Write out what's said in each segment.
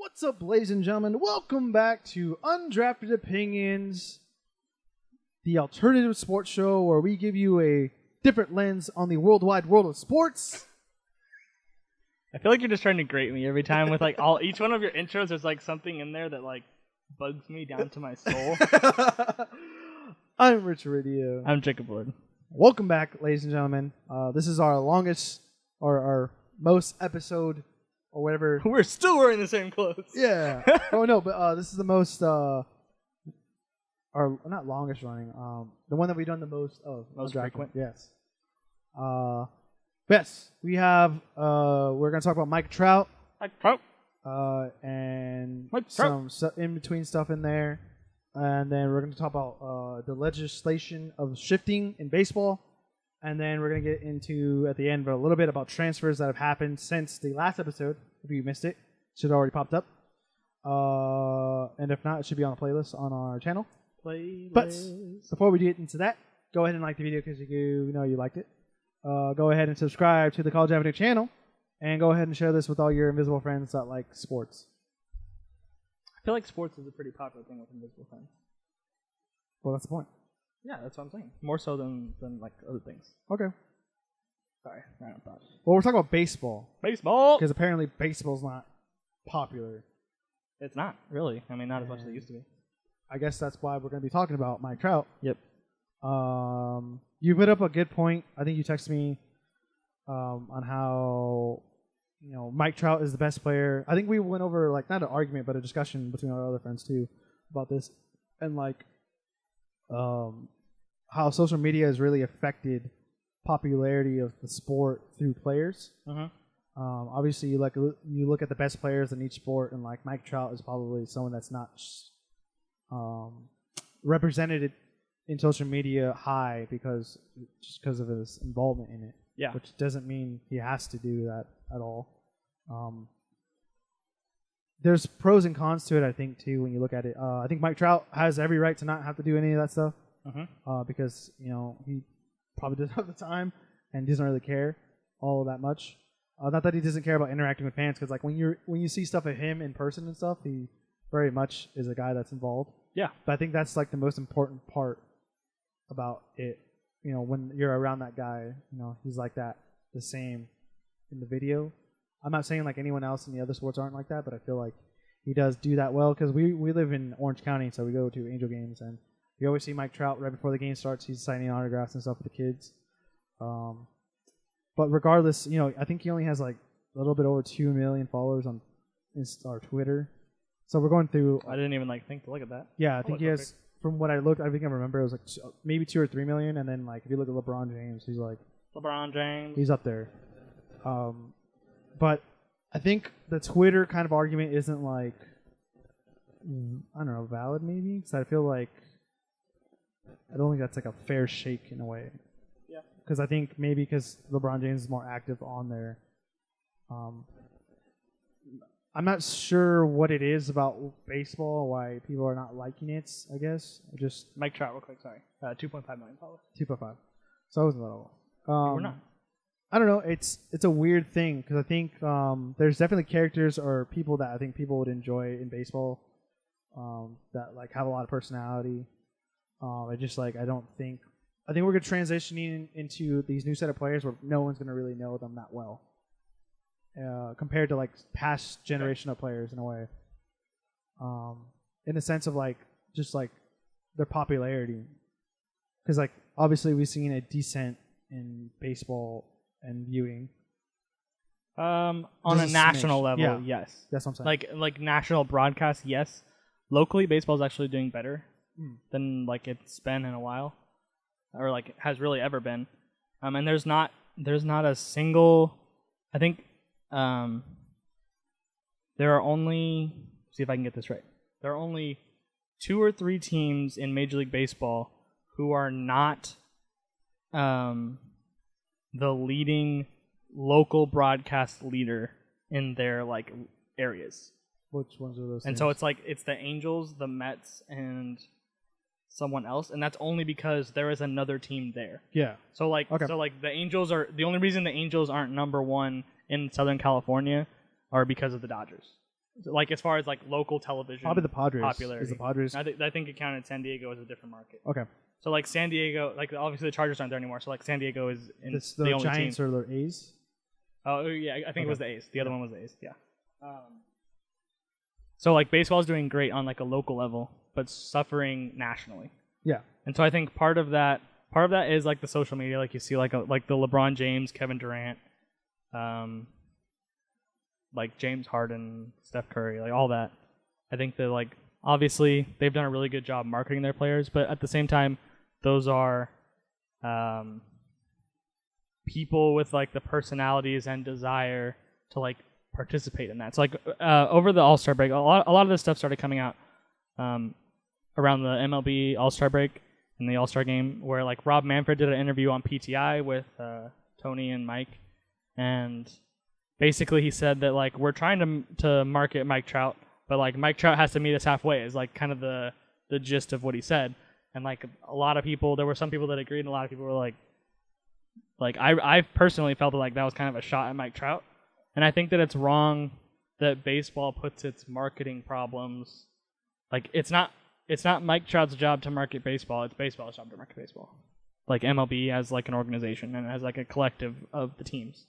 What's up, ladies and gentlemen? Welcome back to Undrafted Opinions, the alternative sports show where we give you a different lens on the worldwide world of sports. I feel like you're just trying to grate me every time with like each one of your intros. There's like something in there that like bugs me down to my soul. I'm Rich Radio. I'm Jacob Lord. Welcome back, ladies and gentlemen. This is our longest or our most episode or whatever. We're still wearing the same clothes. Yeah. Oh no, but this is the most or not longest running. The one that we've done the most of. Most frequent. Yes. Yes, we have. We're gonna talk about Mike Trout. Mike Trout. And Mike some in between stuff in there, and then we're gonna talk about the legislation of shifting in baseball, and then we're gonna get into at the end a little bit about transfers that have happened since the last episode. If you missed it, it should have already popped up. And if not, it should be on the playlist on our channel. But before we get into that, go ahead and like the video because you know you liked it. Go ahead and subscribe to the College Avenue channel, and go ahead and share this with all your invisible friends that like sports. I feel like sports is a pretty popular thing with invisible friends. Well, that's the point. Yeah, that's what I'm saying. More so than like other things. Okay. Sorry, random thought. Well, we're talking about baseball. Baseball! Because apparently baseball's not popular. It's not, really. I mean, not as much as it used to be. I guess that's why we're going to be talking about Mike Trout. Yep. You put up a good point. I think you texted me on how Mike Trout is the best player. I think we went over like not an argument but a discussion between our other friends too about this, and like how social media has really affected popularity of the sport through players. Obviously, you look at the best players in each sport, and like Mike Trout is probably someone that's not represented in social media high because of his involvement in it. Yeah. Which doesn't mean he has to do that at all. There's pros and cons to it, I think, too, when you look at it. I think Mike Trout has every right to not have to do any of that stuff because, he probably doesn't have the time and doesn't really care all that much. Not that he doesn't care about interacting with fans, because like when you see stuff of him in person and stuff, he very much is a guy that's involved. Yeah. But I think that's like the most important part about it. When you're around that guy, he's like that, the same in the video. I'm not saying like anyone else in the other sports aren't like that, but I feel like he does do that well because we live in Orange County, so we go to Angel games, and you always see Mike Trout right before the game starts. He's signing autographs and stuff with the kids. But regardless, I think he only has like a little bit over 2 million followers on our Twitter. So we're going through. I didn't even think to look at that. Yeah, I think he has. From what I looked, I think I remember it was like maybe 2 or 3 million, and then like if you look at LeBron James, he's like LeBron James. He's up there. But I think the Twitter kind of argument isn't like I don't know, valid maybe, because I feel like I don't think that's like a fair shake in a way. Yeah. Because I think maybe because LeBron James is more active on there. I'm not sure what it is about baseball, why people are not liking it, I guess. Mike Trout, real quick, sorry. 2.5 million followers. 2.5. So I wasn't that old. We're not. I don't know. It's a weird thing, because I think there's definitely characters or people that I think people would enjoy in baseball that like have a lot of personality. I think we're transitioning into these new set of players where no one's going to really know them that well. Compared to like past generation of players in a way, in the sense of like just like their popularity, because like obviously we've seen a descent in baseball and viewing. On a national level, yes, that's what I'm saying. Like national broadcast, yes. Locally, baseball is actually doing better than like it's been in a while, or like has really ever been. And there's not a single. I think. There are only, see if I can get this right. There are only 2 or 3 teams in Major League Baseball who are not the leading local broadcast leader in their like areas. Which ones are those? And teams? so it's the Angels, the Mets, and someone else, and that's only because there is another team there. Yeah. So the Angels are the only reason the Angels aren't number 1 in Southern California are because of the Dodgers. like as far as like local television. Probably the Padres. Popularity. Is the Padres? I think it counted San Diego as a different market. Okay. So like San Diego, like obviously the Chargers aren't there anymore. So like San Diego is in the only Giants team. or the A's. Oh yeah, I think it was the A's. The other one was the A's. Yeah. So like baseball is doing great on like a local level, but suffering nationally. Yeah. And so I think part of that is like the social media, like you see like the LeBron James, Kevin Durant, like James Harden, Steph Curry, like all that. I think that like obviously they've done a really good job marketing their players, but at the same time, those are people with like the personalities and desire to like participate in that. So like over the All-Star break, a lot of this stuff started coming out around the MLB All-Star break and the All-Star game, where like Rob Manfred did an interview on PTI with Tony and Mike, and basically he said that like we're trying to market Mike Trout, but like Mike Trout has to meet us halfway is like kind of the gist of what he said. And like a lot of people, there were some people that agreed and a lot of people were like I personally felt like that was kind of a shot at Mike Trout. And I think that it's wrong that baseball puts its marketing problems, like it's not Mike Trout's job to market baseball, it's baseball's job to market baseball. Like MLB as like an organization and as like a collective of the teams.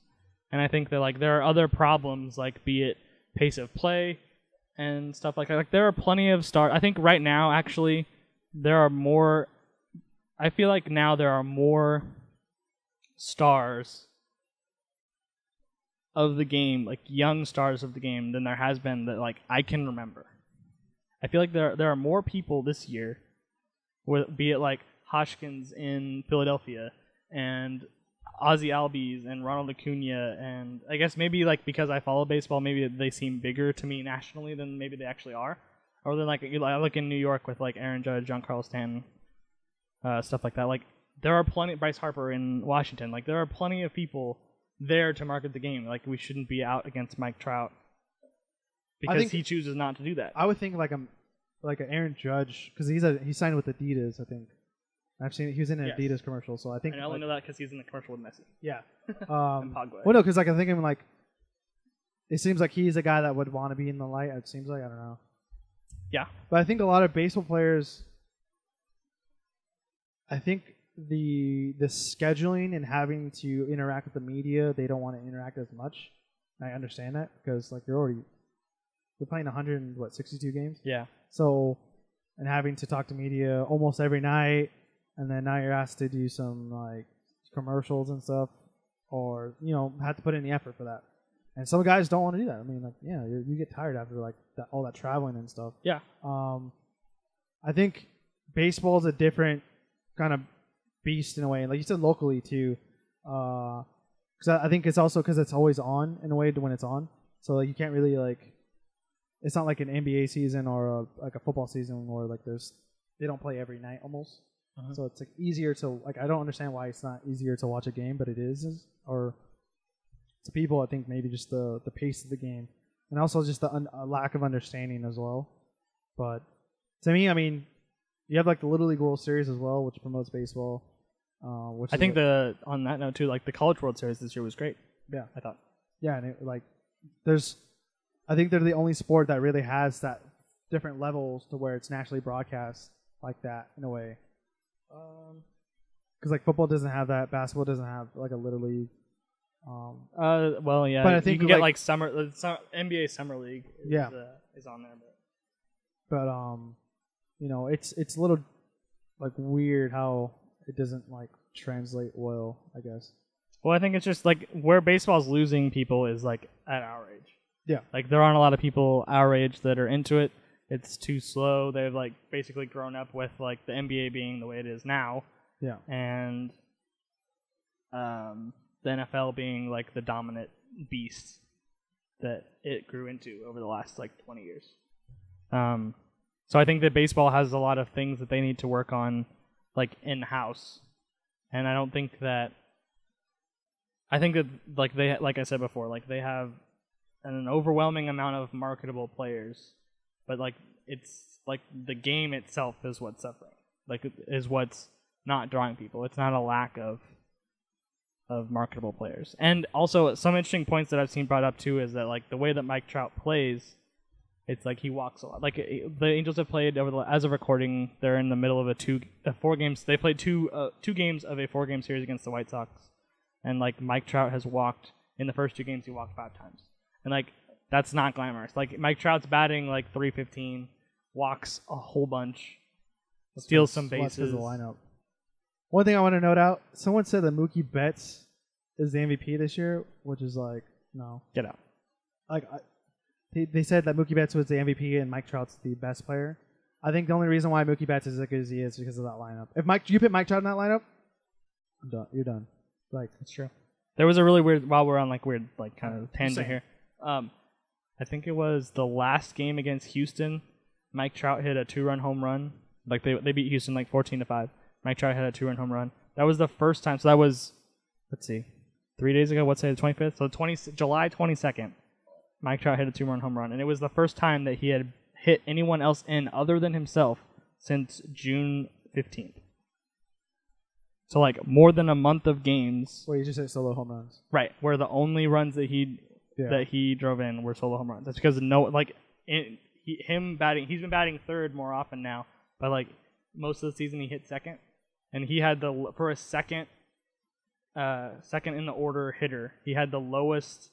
And I think that like there are other problems, like be it pace of play and stuff like that. Like there are plenty of stars. I think right now actually I feel like now there are more stars of the game, like young stars of the game, than there has been that like I can remember. I feel like there are more people this year, be it like Hoskins in Philadelphia and Ozzie Albies and Ronald Acuna, and I guess maybe like because I follow baseball, maybe they seem bigger to me nationally than maybe they actually are. Or then like I look in New York with like Aaron Judge, Giancarlo Stanton, stuff like that. Like there are plenty. Bryce Harper in Washington. Like there are plenty of people there to market the game. Like we shouldn't be out against Mike Trout because he chooses not to do that. I would think like an Aaron Judge, because he signed with Adidas, I think. I've seen he was in an Adidas commercial, so I think. And I only know that because he's in the commercial with Messi. Yeah. And Pogba. Well, no, because like I'm thinking like it seems like he's a guy that would want to be in the light. It seems like, I don't know. Yeah. But I think a lot of baseball players, I think the scheduling and having to interact with the media, they don't want to interact as much. And I understand that because like you're playing 162 games. Yeah. So, and having to talk to media almost every night, and then now you're asked to do some like commercials and stuff, or have to put in the effort for that. And some guys don't want to do that. I mean, like, yeah, you get tired after like all that traveling and stuff. Yeah. I think baseball is a different kind of beast in a way, like you said, locally too. Because I think it's also because it's always on in a way when it's on. So like you can't really like, it's not like an NBA season or like a football season where like they don't play every night almost. Uh-huh. So it's like easier to like, I don't understand why it's not easier to watch a game, but it is. Or to people, I think maybe just the pace of the game, and also just the lack of understanding as well. But to me, I mean, you have like the Little League World Series as well, which promotes baseball. Which I think on that note too, like the College World Series this year was great. Yeah, I thought. Yeah, and I think they're the only sport that really has that different levels to where it's nationally broadcast like that in a way. Because like football doesn't have that, basketball doesn't have like a Little League. Well, yeah, but I think you can get like summer NBA Summer League. Is on there, but it's a little like weird how it doesn't like translate well, I guess. Well, I think it's just like where baseball's losing people is like at our age. Yeah, like there aren't a lot of people our age that are into it. It's too slow. They've like basically grown up with like the NBA being the way it is now. Yeah, and the NFL being like the dominant beast that it grew into over the last like 20 years. So I think that baseball has a lot of things that they need to work on like in-house. And I think that like I said before, like they have an overwhelming amount of marketable players, but like it's like the game itself is what's suffering. Like is what's not drawing people. It's not a lack of marketable players. And also some interesting points that I've seen brought up too is that like the way that Mike Trout plays It's like he walks a lot. Like the Angels have played as of recording, they're in the middle of four games. They played two games of a 4-game series against the White Sox, and like Mike Trout has walked in the first 2 games. He walked 5 times, and like that's not glamorous. Like Mike Trout's batting like .315, walks a whole bunch, steals some bases. The lineup. One thing I want to note out: someone said that Mookie Betts is the MVP this year, which is like no. Get out. Like. They said that Mookie Betts was the MVP and Mike Trout's the best player. I think the only reason why Mookie Betts is as good as he is because of that lineup. If you put Mike Trout in that lineup, I'm done. You're done. Like that's true. There was a really weird while we're on like weird like kind of tangent here. I think it was the last game against Houston. Mike Trout hit a 2-run home run. Like they beat Houston like 14-5. Mike Trout hit a 2-run home run. That was the first time. So that was 3 days ago. What's the 25th? So July 22nd. Mike Trout hit a 2-run home run, and it was the first time that he had hit anyone else in other than himself since June 15th. So, like, more than a month of games. Where you just hit solo home runs. Right, where the only runs that he drove in were solo home runs. That's because he's been batting third more often now, but, like, most of the season he hit second, and he had for a second in the order hitter, he had the lowest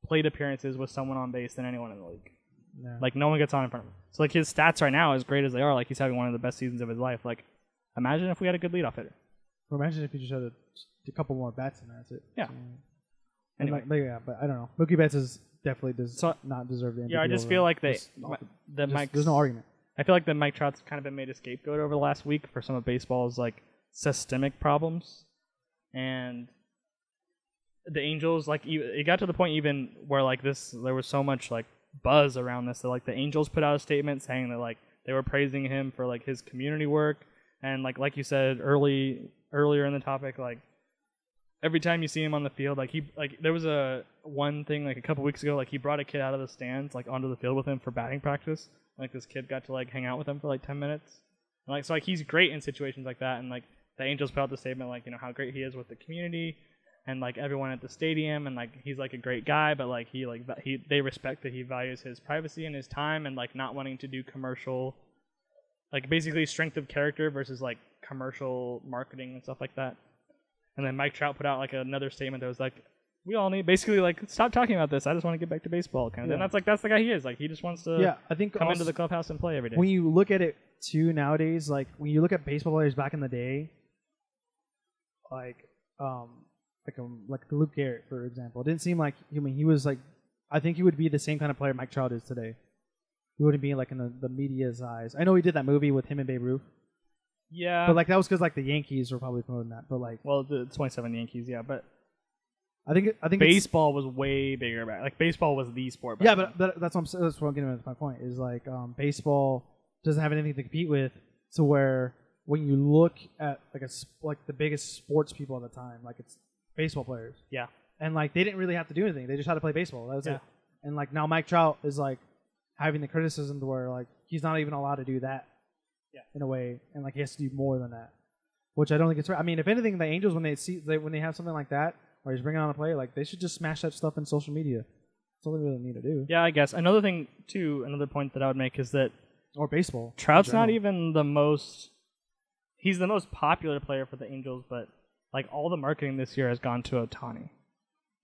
plate appearances with someone on base than anyone in the league. Yeah. Like, no one gets on in front of him. So, like, his stats right now, as great as they are, like, he's having one of the best seasons of his life. Like, imagine if we had a good leadoff hitter. Or imagine if you just had a couple more bats and that's it. Yeah. So, anyway. But I don't know. Mookie Betts definitely does not deserve the MVP. Yeah, I just feel like there's no argument. I feel like that Mike Trout's kind of been made a scapegoat over the last week for some of baseball's, like, systemic problems. And the Angels, like, it got to the point even where, like, there was so much, like, buzz around this that, like, the Angels put out a statement saying that, like, they were praising him for, like, his community work. And, like you said earlier in the topic, like, every time you see him on the field, like, there was one thing, like, a couple weeks ago, like, he brought a kid out of the stands, like, onto the field with him for batting practice. Like, this kid got to, like, hang out with him for, like, 10 minutes. And, like, so, like, he's great in situations like that. And, like, the Angels put out the statement, like, you know, how great he is with the community and, like, everyone at the stadium, and, like, he's, like, a great guy, but, like, they respect that he values his privacy and his time, and, like, not wanting to do commercial, like, basically strength of character versus, like, commercial marketing and stuff like that. And then Mike Trout put out, like, another statement that was like, we all need, basically, like, stop talking about this, I just want to get back to baseball, kind of. And that's the guy he is. Like, he just wants to come into the clubhouse and play every day. When you look at it too nowadays, like, when you look at baseball players back in the day, like Luke Garrett, for example. It didn't seem like, he was like, I think he would be the same kind of player Mike Trout is today. He wouldn't be like in the media's eyes. I know he did that movie with him and Babe Ruth. Yeah. But like that was because like the Yankees were probably promoting that. But like, well, the 27 Yankees, yeah. But I think baseball was way bigger back. Like baseball was the sport. Yeah, but that's what I'm getting at. My point is like baseball doesn't have anything to compete with, to where when you look at like the biggest sports people at the time, like it's baseball players. Yeah. And like they didn't really have to do anything. They just had to play baseball. That was it. And like now Mike Trout is like having the criticism to where like he's not even allowed to do that. Yeah. In a way, and like he has to do more than that, which I don't think it's right. I mean, if anything, the Angels when they have something like that where he's bringing on a play, like they should just smash that stuff in social media. That's all they really need to do. Yeah, I guess another point that I would make is that baseball. Trout's not even the most. He's the most popular player for the Angels, but like all the marketing this year has gone to Ohtani.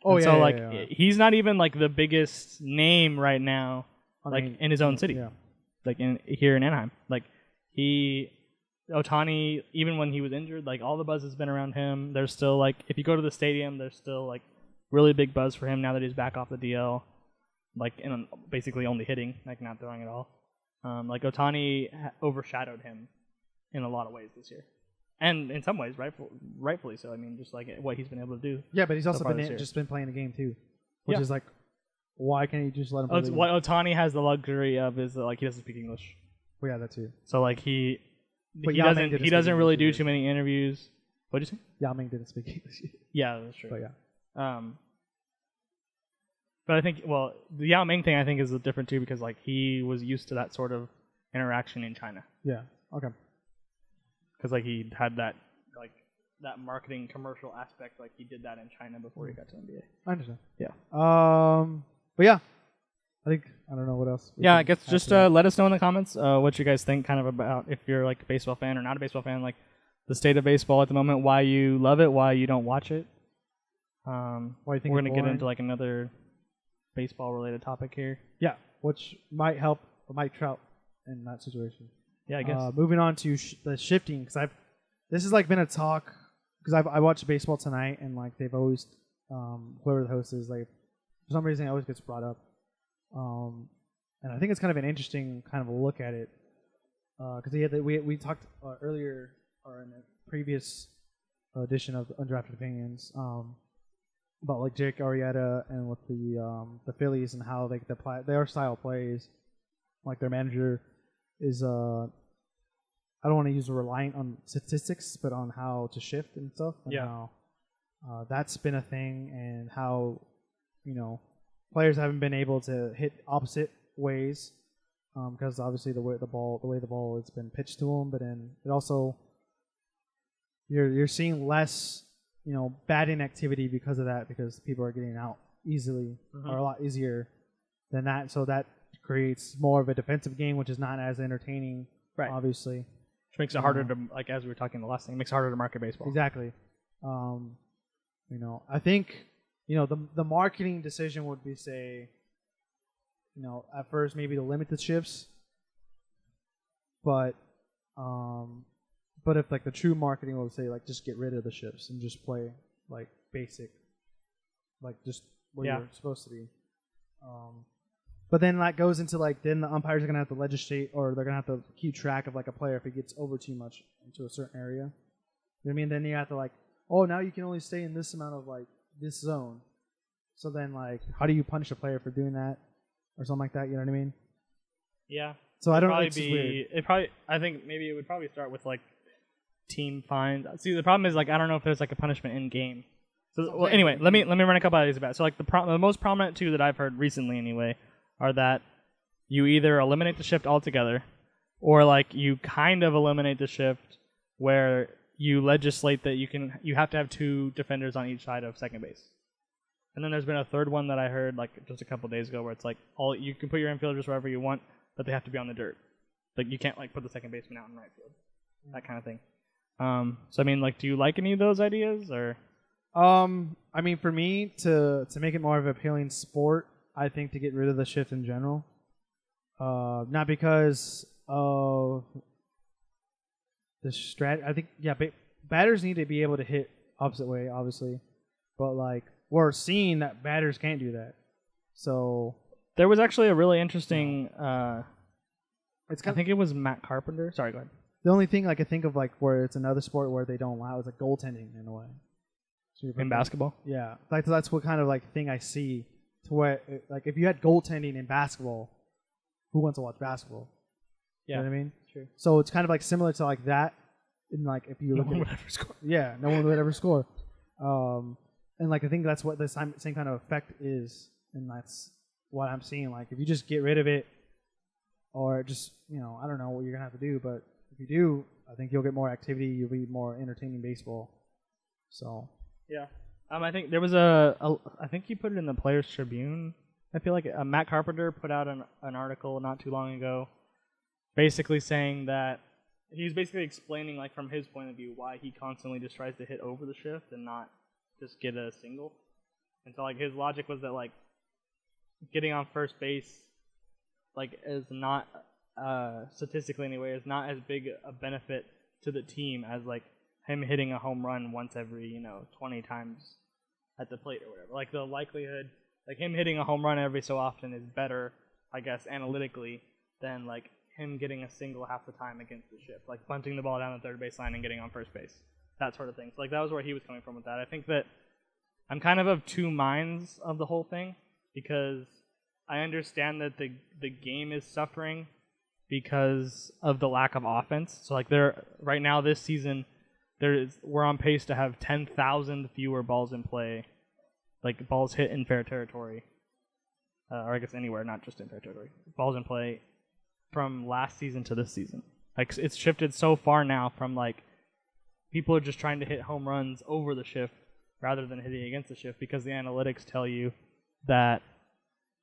Oh, and yeah. So yeah, like yeah. he's not even like the biggest name right now, like in his own city, like here in Anaheim. Like Ohtani, even when he was injured, like all the buzz has been around him. There's still like if you go to the stadium, there's still like really big buzz for him now that he's back off the DL, like and basically only hitting, like not throwing at all. Like Ohtani overshadowed him in a lot of ways this year. And in some ways, rightfully so. I mean, just like what he's been able to do. Yeah, but he's also been playing the game too, which is like, why can't you just let him play the game? What Ohtani has the luxury of is like he doesn't speak English. Well, yeah, that too. So like he doesn't really do too many interviews. What'd you say? Yao Ming didn't speak English. Yeah, that's true. But yeah. But I think the Yao Ming thing I think is different too because like he was used to that sort of interaction in China. Yeah. Okay. Because like he had that marketing commercial aspect, like he did that in China before he got to NBA. I understand. Yeah. But yeah, I don't know what else. Yeah, I guess just let us know in the comments what you guys think kind of about, if you're like a baseball fan or not a baseball fan, like the state of baseball at the moment, why you love it, why you don't watch it. Why you think we're it's going to get boring? into like another baseball-related topic here. Yeah, which might help Mike Trout in that situation. Yeah, I guess. Moving on to the shifting, because this has like been a talk, because I watched baseball tonight, and like they've always whoever the host is, like for some reason it always gets brought up, and I think it's kind of an interesting kind of a look at it, because we talked earlier or in a previous edition of Undrafted Opinions about like Jake Arrieta and with the Phillies and how like their style plays, like their manager is I don't want to use reliant on statistics, but on how to shift and stuff. And how that's been a thing, and how players haven't been able to hit opposite ways because obviously the way the ball has been pitched to them, but then it also you're seeing less batting activity because of that, because people are getting out easily or a lot easier than that, so that creates more of a defensive game, which is not as entertaining, right? Obviously, which makes it harder to, like as we were talking the last thing, it makes it harder to market baseball. Exactly. I think the marketing decision would be, say, at first maybe to limit the shifts, but if like the true marketing will say like just get rid of the shifts and just play like basic, like just what you're supposed to be. But then that goes into like then the umpires are gonna have to legislate, or they're gonna have to keep track of like a player if he gets over too much into a certain area. You know what I mean? Then you have to like, oh, now you can only stay in this amount of like this zone. So then like, how do you punish a player for doing that or something like that? You know what I mean? Yeah. So I don't know. I think maybe it would probably start with like team fines. See, the problem is like I don't know if there's like a punishment in game. So well, anyway, let me run a couple of these about it. So like the most prominent two that I've heard recently anyway are that you either eliminate the shift altogether, or like you kind of eliminate the shift where you legislate that you have to have two defenders on each side of second base. And then there's been a third one that I heard like just a couple days ago where it's like you can put your infielders wherever you want, but they have to be on the dirt. Like you can't like put the second baseman out in right field, that kind of thing. So I mean, like, do you like any of those ideas, or? I mean, for me to make it more of an appealing sport, I think to get rid of the shift in general. Not because of the strat. I think batters need to be able to hit opposite way, obviously, but like we're seeing that batters can't do that. So there was actually a really interesting. I think it was Matt Carpenter. Sorry, go ahead. The only thing I could think of like where it's another sport where they don't allow is like goaltending in a way. So in basketball? Yeah, like that's what kind of like thing I see. To where like if you had goaltending in basketball, who wants to watch basketball? Yeah, you know what I mean? True. So it's kind of like similar to like that. In like if you no look one would ever score. Yeah, no one would ever score. And like I think that's what the same kind of effect is, and that's what I'm seeing. Like if you just get rid of it, or just I don't know what you're gonna have to do, but if you do, I think you'll get more activity. You'll be more entertaining baseball. So yeah. I think there was I think he put it in the Players Tribune. I feel like Matt Carpenter put out an article not too long ago, basically saying that he was basically explaining, like from his point of view, why he constantly just tries to hit over the shift and not just get a single. And so like his logic was that like getting on first base, like is not statistically anyway, is not as big a benefit to the team as like him hitting a home run once every 20 times at the plate or whatever. Like the likelihood, like him hitting a home run every so often is better, I guess, analytically, than like him getting a single half the time against the shift, like bunting the ball down the third base line and getting on first base, that sort of thing. So like that was where he was coming from with that. I think that I'm kind of two minds of the whole thing, because I understand that the game is suffering because of the lack of offense. So like right now this season, we're on pace to have 10,000 fewer balls in play, like balls hit in fair territory, or I guess anywhere, not just in fair territory. Balls in play from last season to this season. Like it's shifted so far now from like people are just trying to hit home runs over the shift rather than hitting against the shift, because the analytics tell you that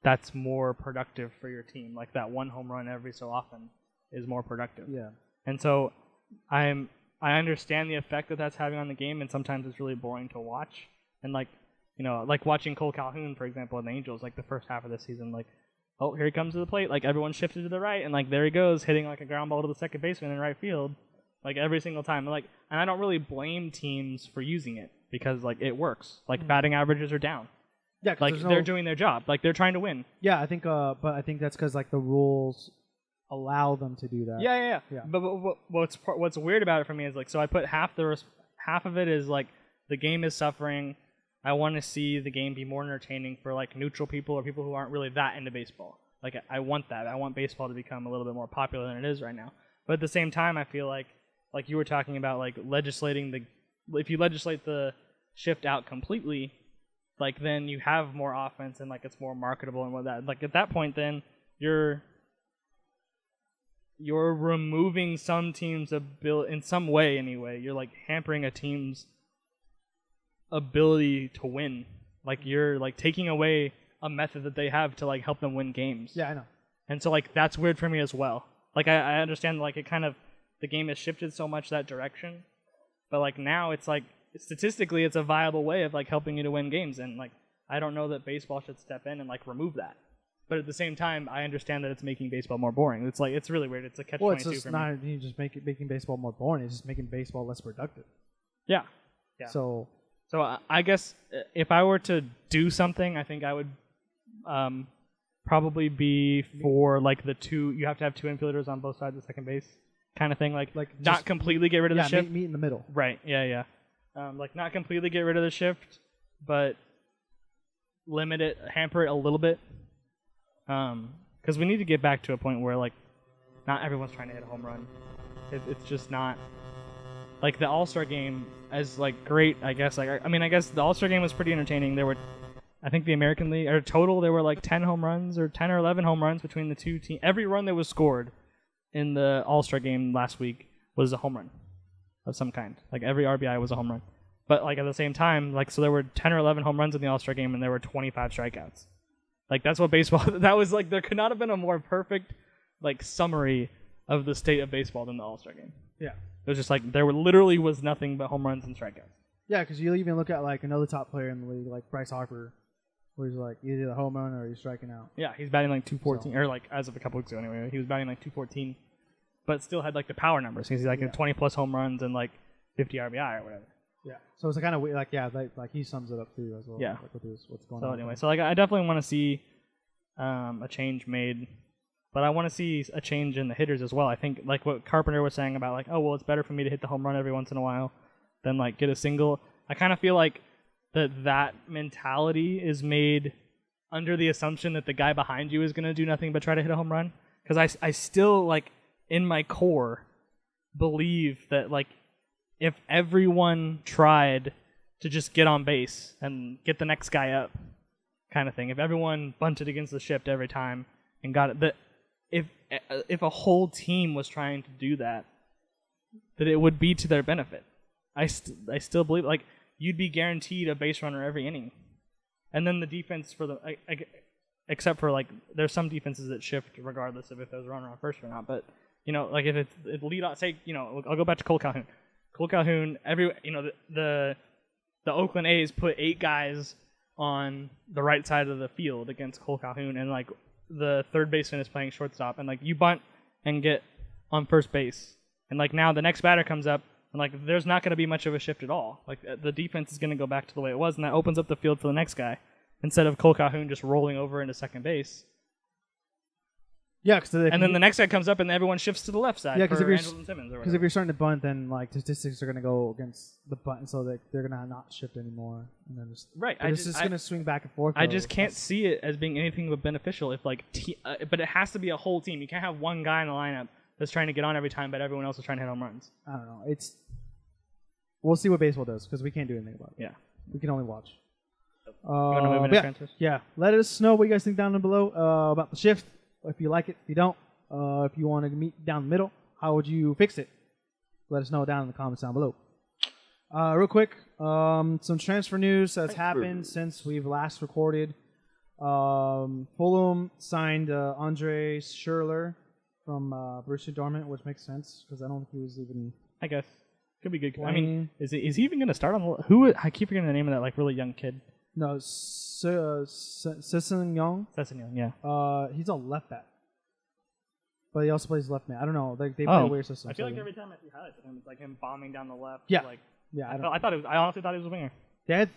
that's more productive for your team. Like that one home run every so often is more productive. Yeah. And so I understand the effect that that's having on the game, and sometimes it's really boring to watch. And like, you know, like watching Cole Calhoun, for example, in the Angels, like the first half of the season, like, oh, here he comes to the plate, like everyone shifted to the right, and like there he goes, hitting like a ground ball to the second baseman in right field, like every single time. Like, and I don't really blame teams for using it because like it works. Like batting averages are down. Yeah, like they're doing their job. Like they're trying to win. Yeah, I think, but I think that's because like the rules allow them to do that. Yeah. But what's weird about it for me is like, so I put half of it is like the game is suffering. I want to see the game be more entertaining for like neutral people or people who aren't really that into baseball. Like I want that. I want baseball to become a little bit more popular than it is right now. But at the same time, I feel like you were talking about like if you legislate the shift out completely, like then you have more offense and like it's more marketable and what that. Like at that point, then you're removing some teams' ability in some way anyway. You're like hampering a team's ability to win. Like you're like taking away a method that they have to like help them win games. Yeah, I know. And so like that's weird for me as well. Like I understand like it kind of the game has shifted so much that direction, but like now it's like statistically it's a viable way of like helping you to win games, and like I don't know that baseball should step in and like remove that. But at the same time, I understand that it's making baseball more boring. It's like it's really weird. It's a catch-22 well, it's just for not me. you just making baseball more boring. It's just making baseball less productive. Yeah. So I guess if I were to do something, I think I would probably be for like you have to have two infielders on both sides of second base kind of thing. Like not completely get rid of the shift. Meet in the middle. Right. Yeah. Like not completely get rid of the shift, but limit it, hamper it a little bit. Because we need to get back to a point where like not everyone's trying to hit a home run. It's just not like the All-Star game as like great. I guess I guess the All-Star game was pretty entertaining. There were, I think the American League or total there were like 10 home runs or 10 or 11 home runs between the two teams. Every run that was scored in the All-Star game last week was a home run of some kind. Like every RBI was a home run. But like at the same time, like so there were 10 or 11 home runs in the All-Star game and there were 25 strikeouts. Like that's what baseball. That was like there could not have been a more perfect like summary of the state of baseball than the All-Star game. Yeah. It was just like there literally was nothing but home runs and strikeouts. Yeah, because you even look at like another top player in the league, like Bryce Harper, where he's like either a home run or he's striking out. Yeah, he's batting like 214, or like as of a couple weeks ago anyway, he was batting like 214, but still had like the power numbers. He's like 20 plus home runs and like 50 RBI or whatever. Yeah. So it's kind of like like he sums it up too as well. Yeah. Like with what's going on. So anyway, so like I definitely want to see a change made. But I want to see a change in the hitters as well. I think like what Carpenter was saying about like, oh, well, it's better for me to hit the home run every once in a while than like get a single. I kind of feel like that mentality is made under the assumption that the guy behind you is going to do nothing but try to hit a home run. Because I still like in my core believe that like if everyone tried to just get on base and get the next guy up kind of thing, if everyone bunted against the shift every time and got it, if a whole team was trying to do that it would be to their benefit. I still believe like you'd be guaranteed a base runner every inning, and then the defense for the except for like there's some defenses that shift regardless of if there's a runner on first or not. But you know like if lead off, say I'll go back to Cole Calhoun. The Oakland A's put 8 guys on the right side of the field against Cole Calhoun, and like the third baseman is playing shortstop, and like you bunt and get on first base, and like now the next batter comes up, and like there's not going to be much of a shift at all. Like the defense is going to go back to the way it was, and that opens up the field for the next guy instead of Cole Calhoun just rolling over into second base. Yeah, and then the next guy comes up and everyone shifts to the left side. Yeah, because if you're starting to bunt, then like statistics are going to go against the bunt, so that they're going to not shift anymore, and then just right. It's just going to swing back and forth. I just can't see it as being anything but beneficial if like, but it has to be a whole team. You can't have one guy in the lineup that's trying to get on every time, but everyone else is trying to hit home runs. I don't know. We'll see what baseball does because we can't do anything about it. Yeah, we can only watch. You want to move into transfers? Yeah. Let us know what you guys think down below about the shift. If you like it, if you don't. If you want to meet down the middle, how would you fix it? Let us know down in the comments down below. Real quick, some transfer news that's happened since we've last recorded. Fulham signed Andre Schürrle from Borussia Dortmund, which makes sense because I don't think he was even. I guess could be good. I playing. mean, is he even going to start on the? Who? I keep forgetting the name of that like really young kid. No, Sisson Young. Young, yeah. He's a left back, but he also plays left man. I don't know. They play a weird system. I feel like every time I see highlights of him, it's like him bombing down the left. Yeah. Like, yeah. I honestly thought he was a winger. They had,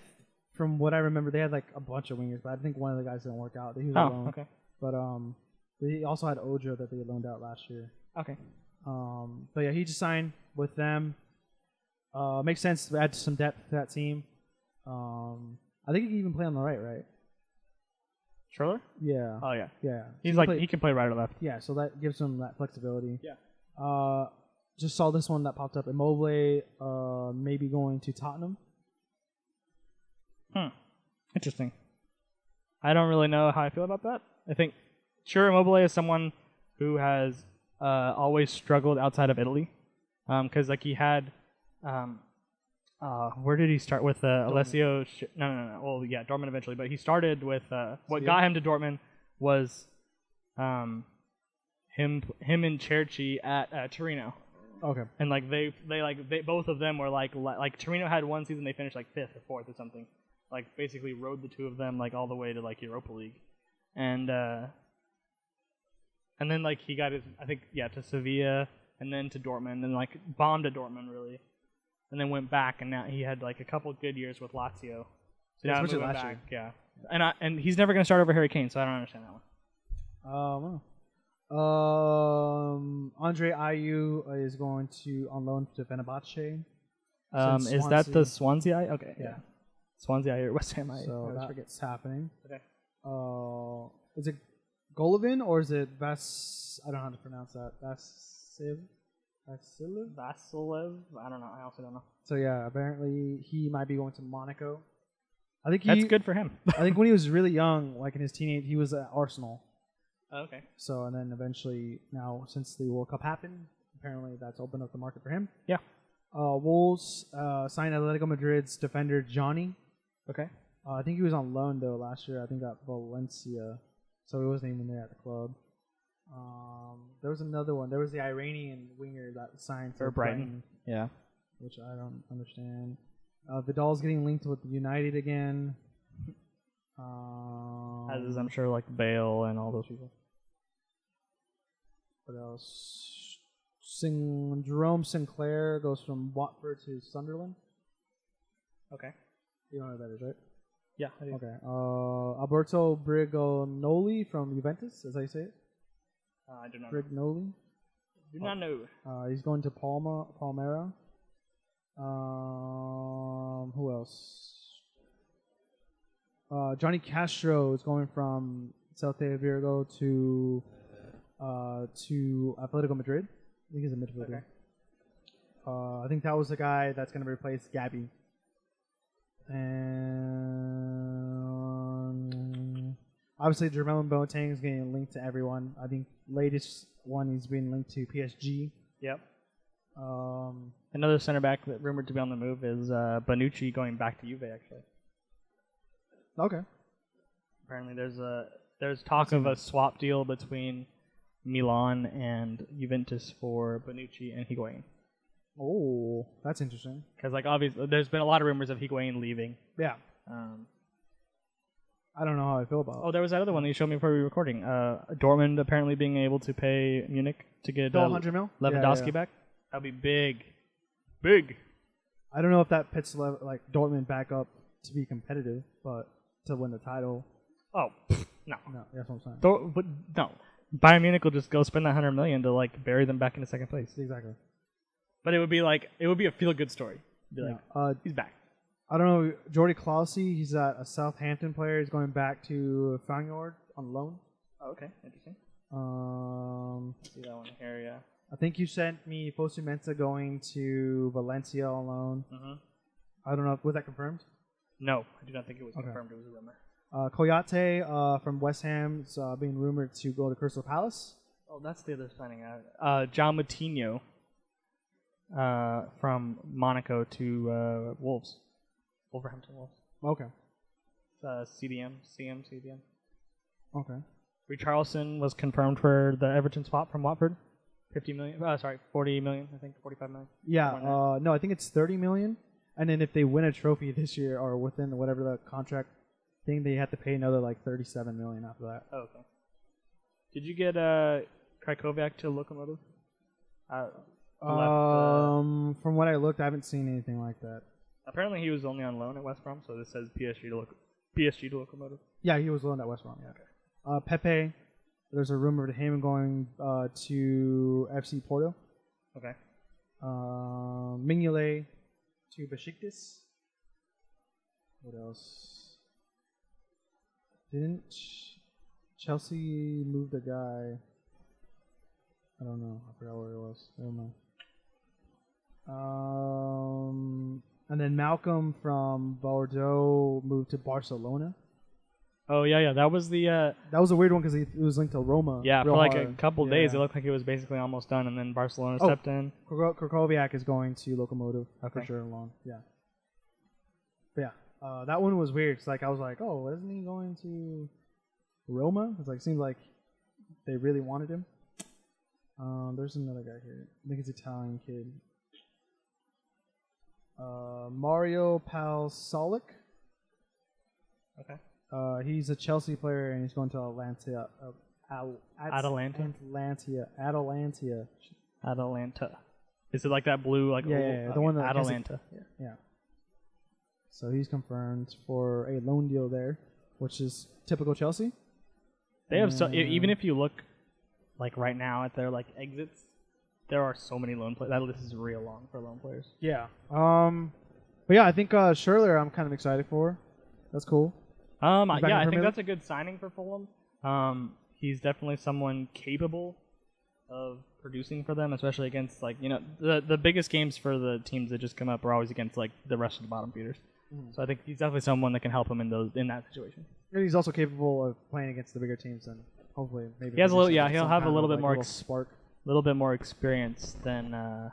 from what I remember, they had like a bunch of wingers, but I think one of the guys didn't work out. He was alone. Okay. But they also had Ojo that they loaned out last year. Okay. But yeah, he just signed with them. Makes sense to add some depth to that team. I think he can even play on the right? Schürrle? Yeah. Oh yeah. Yeah. He's he can play right or left. Yeah, so that gives him that flexibility. Yeah. Just saw this one that popped up. Immobile maybe going to Tottenham. Interesting. I don't really know how I feel about that. I think Immobile is someone who has always struggled outside of Italy, because like he had, where did he start with Alessio? No. Well, yeah, Dortmund eventually, but he started with what got him to Dortmund was him and Cherchi at Torino. Okay. And like they both of them were like Torino had one season they finished like 5th or 4th or something. Like basically rode the two of them like all the way to like Europa League, and then like he got his to Sevilla and then to Dortmund and like bombed at Dortmund really, and then went back and now he had like a couple good years with Lazio. So now moving back, yeah. And he's never gonna start over Harry Kane, so I don't understand that one. Andre Ayew is going on loan to Fenerbahce. Is that the Swansea Ayew? Okay. Yeah. Swansea Ayew or West Ham Ayew. So that's happening. Okay. Is it Golovin or is it Vas? I don't know how to pronounce that. Vasilev? Vasilev? I don't know. I also don't know. So yeah, apparently he might be going to Monaco. I think that's good for him. I think when he was really young, like in his teenage, he was at Arsenal. Oh, okay. So and then eventually, now since the World Cup happened, apparently that's opened up the market for him. Yeah. Wolves signed Atletico Madrid's defender Johnny. Okay. I think he was on loan though last year. I think at Valencia, so he wasn't even there at the club. There was another one. There was the Iranian winger that signed for Brighton. Yeah. Which I don't understand. Vidal's getting linked with United again. As is, I'm sure, like Bale and all those people. What else? Jerome Sinclair goes from Watford to Sunderland. Okay. You know what that is, right? Yeah, I do. Okay. Alberto Brignoli from Juventus, is that how you say it? I do not Brignoli? Do not know. He's going to Palmera. Who else? Johnny Castro is going from Celta Vigo to Atletico Madrid. I think he's a midfielder. Okay. I think that was the guy that's going to replace Gabby. And obviously, Jerome Boateng is getting linked to everyone. I think latest one he's being linked to PSG. Yep. Another center back that rumored to be on the move is Bonucci going back to Juve. Actually. Okay. Apparently, there's talk of a swap deal between Milan and Juventus for Bonucci and Higuain. Oh, that's interesting. Because, like, obviously, there's been a lot of rumors of Higuain leaving. Yeah. I don't know how I feel about it. Oh, there was that other one that you showed me before we were recording. Dortmund apparently being able to pay Munich to get 100 mil? Lewandowski back. That would be big. Big. I don't know if that pits Dortmund back up to be competitive, but to win the title. Oh, no. No, that's what I'm saying. But no. Bayern Munich will just go spend that $100 million to, like, bury them back into second place. Exactly. But it would be a feel-good story. He's back. I don't know. Jordi Klaasie, he's a Southampton player. He's going back to Feyenoord on loan. Oh, okay. Interesting. See that one here, yeah. I think you sent me Fosu Mensah going to Valencia on loan. Mm-hmm. I don't know. Was that confirmed? No, I do not think it was confirmed. It was a rumor. Koyate from West Ham is being rumored to go to Crystal Palace. Oh, that's the other signing out. John Moutinho from Monaco to Wolverhampton Wolves. Okay. CDM. Okay. Richarlison was confirmed for the Everton swap from Watford. 40 million, I think 45 million. Yeah, no, I think it's 30 million. And then if they win a trophy this year or within whatever the contract thing, they have to pay another like 37 million after that. Oh, okay. Did you get Krajkoviak to Lokomotiv? From what I looked, I haven't seen anything like that. Apparently, he was only on loan at West Brom, so this says PSG to Lokomotiv. Yeah, he was loaned at West Brom. Yeah. Okay. Pepe, there's a rumor of him going to FC Porto. Okay. Mignolet to Besiktas. What else? Didn't Chelsea move the guy? I don't know. I forgot where it was. I don't know. And then Malcolm from Bordeaux moved to Barcelona. Oh yeah. That was the. That was a weird one because it was linked to Roma. Yeah, for like a couple days, it looked like it was basically almost done, and then Barcelona stepped in. Krajkoviak is going to Lokomotiv for sure along. Yeah. But yeah, that one was weird. Cause like I was like, oh, isn't he going to Roma? It's like seems like they really wanted him. There's another guy here. I think it's an Italian kid. Mario Palsolic. Okay. He's a Chelsea player and he's going to Atalanta. Is it like that blue? Like yeah, the one that Atalanta. Yeah. So he's confirmed for a loan deal there, which is typical Chelsea. They have so even if you look like right now at their like exits, there are so many loan players. That list is real long for loan players. Yeah. But yeah, I think Schürrle I'm kind of excited for. That's cool. I think that's a good signing for Fulham. He's definitely someone capable of producing for them, especially against like the biggest games for the teams that just come up are always against like the rest of the bottom feeders. So I think he's definitely someone that can help him in that situation. And he's also capable of playing against the bigger teams, and hopefully maybe he has a little. Yeah, he'll have a little bit more spark, a little bit more experience than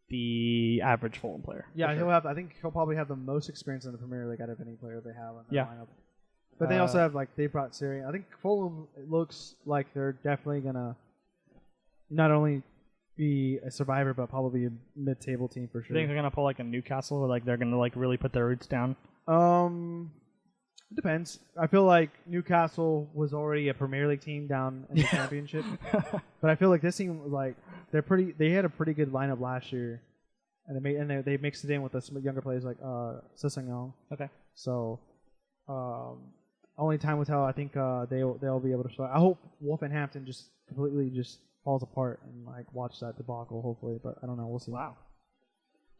the average Fulham player. Yeah, he'll have. I think he'll probably have the most experience in the Premier League out of any player they have in their lineup. But they also have they brought Syria. I think Fulham looks like they're definitely gonna not only be a survivor, but probably a mid-table team for sure. You think they're gonna pull like a Newcastle, or like they're gonna like really put their roots down? It depends. I feel like Newcastle was already a Premier League team down in the Championship, but I feel like this team was like They had a pretty good lineup last year, and they mixed it in with some younger players like Sessegnon. Okay. So, only time will tell. I think they'll be able to start. I hope Wolverhampton just completely falls apart and like watch that debacle. Hopefully, but I don't know. We'll see. Wow.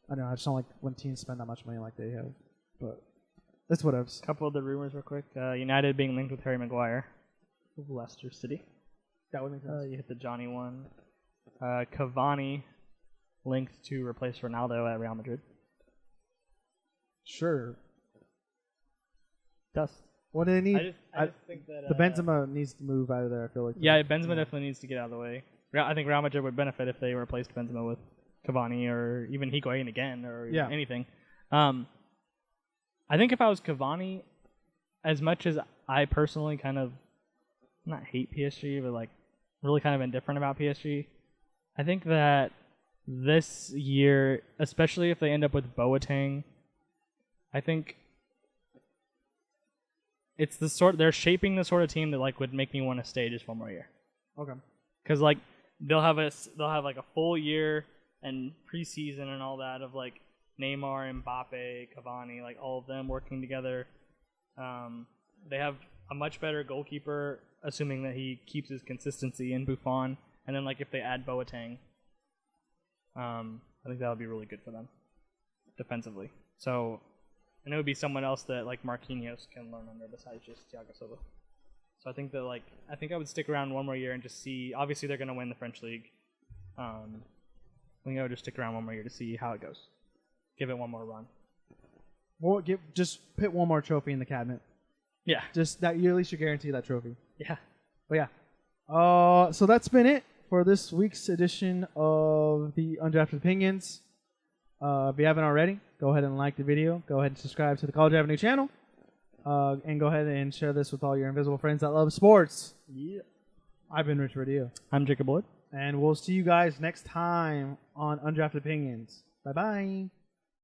I don't know. I just don't like when teams spend that much money like they have, but that's whatevs. A couple of the rumors real quick. United being linked with Harry Maguire of Leicester City. That would make sense. You hit the Johnny one. Cavani linked to replace Ronaldo at Real Madrid. Sure. Dust. What do they need? I just think that the Benzema needs to move out of there. I feel like. Yeah, Benzema definitely needs to get out of the way. I think Real Madrid would benefit if they replaced Benzema with Cavani or even Higuain again or anything. I think if I was Cavani, as much as I personally kind of not hate PSG, but like really kind of indifferent about PSG, I think that this year, especially if they end up with Boateng, I think it's they're shaping the sort of team that like would make me want to stay just one more year. Okay. Because like they'll have like a full year and preseason and all that of like Neymar, Mbappe, Cavani, like all of them working together. They have a much better goalkeeper, assuming that he keeps his consistency in Buffon. And then, like, if they add Boateng, I think that would be really good for them defensively. So, and it would be someone else that, like, Marquinhos can learn under besides just Thiago Silva. So I think that, like, I would stick around one more year and just see. Obviously, they're going to win the French league. I think I would just stick around one more year to see how it goes. Give it one more run. Well, just put one more trophy in the cabinet. Yeah. Just that you at least you guarantee that trophy. Yeah. But yeah. So that's been it for this week's edition of the Undrafted Opinions. If you haven't already, go ahead and like the video. Go ahead and subscribe to the College Avenue channel. and go ahead and share this with all your invisible friends that love sports. Yeah. I've been Rich Radio. I'm Jacob Lloyd. And we'll see you guys next time on Undrafted Opinions. Bye-bye.